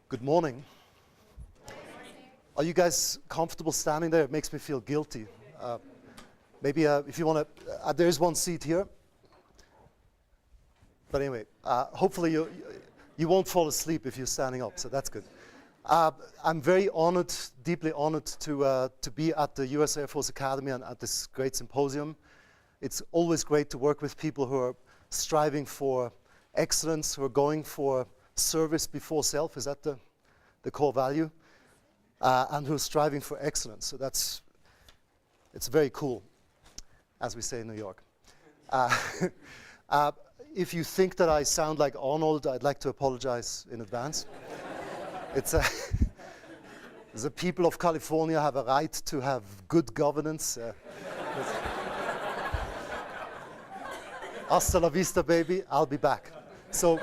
Good morning. Are you guys comfortable standing there? It makes me feel guilty. Maybe if you want to, there's one seat here. But anyway, hopefully you won't fall asleep if you're standing up, so that's good. I'm very honored, deeply honored to be at the US Air Force Academy and at this great symposium. It's always great to work with people who are striving for excellence, who are going for service before self. Is that the core value? And who are striving for excellence. So it's very cool, as we say in New York. If you think that I sound like Arnold, I'd like to apologize in advance. The people of California have a right to have good governance. Hasta la vista, baby. I'll be back. So,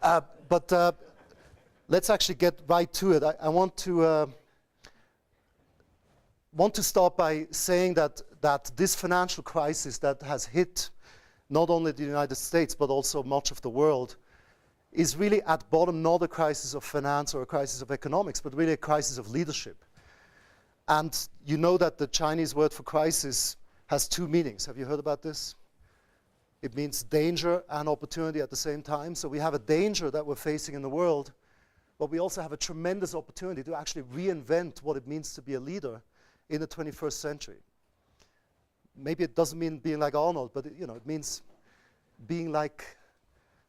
but let's actually get right to it. I want to start by saying that this financial crisis that has hit not only the United States but also much of the world is really at bottom not a crisis of finance or a crisis of economics, but really a crisis of leadership. And you know that the Chinese word for crisis has two meanings. Have you heard about this? It means danger and opportunity at the same time. So we have a danger that we're facing in the world, but we also have a tremendous opportunity to actually reinvent what it means to be a leader in the 21st century. Maybe it doesn't mean being like Arnold, but it means being like,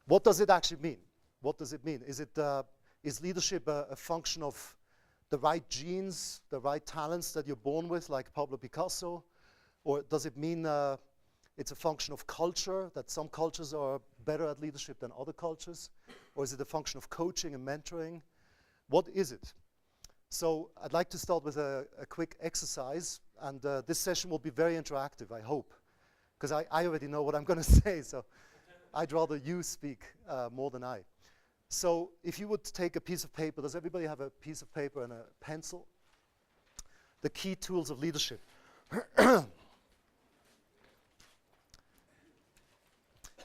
what does it actually mean? What does it mean? Is leadership a function of the right genes, the right talents that you're born with, like Pablo Picasso? Or does it mean it's a function of culture, that some cultures are better at leadership than other cultures? Or is it a function of coaching and mentoring? What is it? So I'd like to start with a quick exercise, and this session will be very interactive, I hope, because I already know what I'm going to say, so I'd rather you speak more than I. So if you would take a piece of paper, does everybody have a piece of paper and a pencil? The key tools of leadership.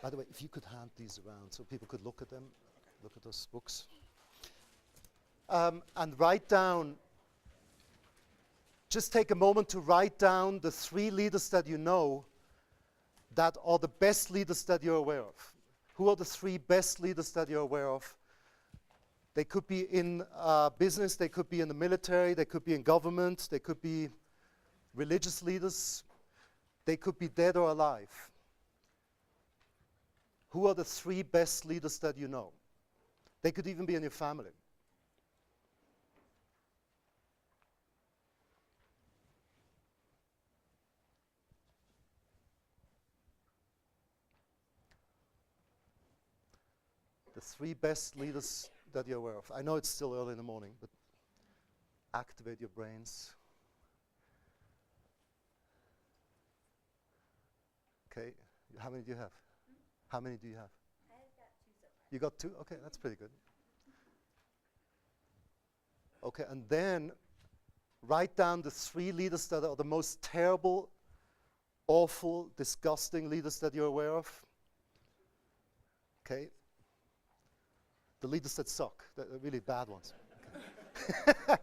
By the way, if you could hand these around so people could look at them, look at those books. And write down, just take a moment to write down the 3 leaders that you know that are the best leaders that you're aware of. Who are the 3 best leaders that you're aware of? They could be in business, they could be in the military, they could be in government, they could be religious leaders, they could be dead or alive. Who are the 3 best leaders that you know? They could even be in your family. The 3 best leaders that you're aware of. I know it's still early in the morning, but activate your brains. Okay, how many do you have? How many do you have? I've got 2 so far. You got 2? Okay, that's pretty good. Okay, and then write down the 3 leaders that are the most terrible, awful, disgusting leaders that you're aware of. Okay. The leaders that suck, the really bad ones. Okay.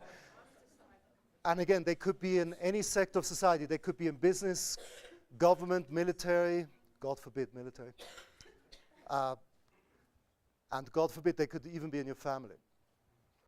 And again, they could be in any sector of society. They could be in business, government, military, God forbid, military. And God forbid, they could even be in your family.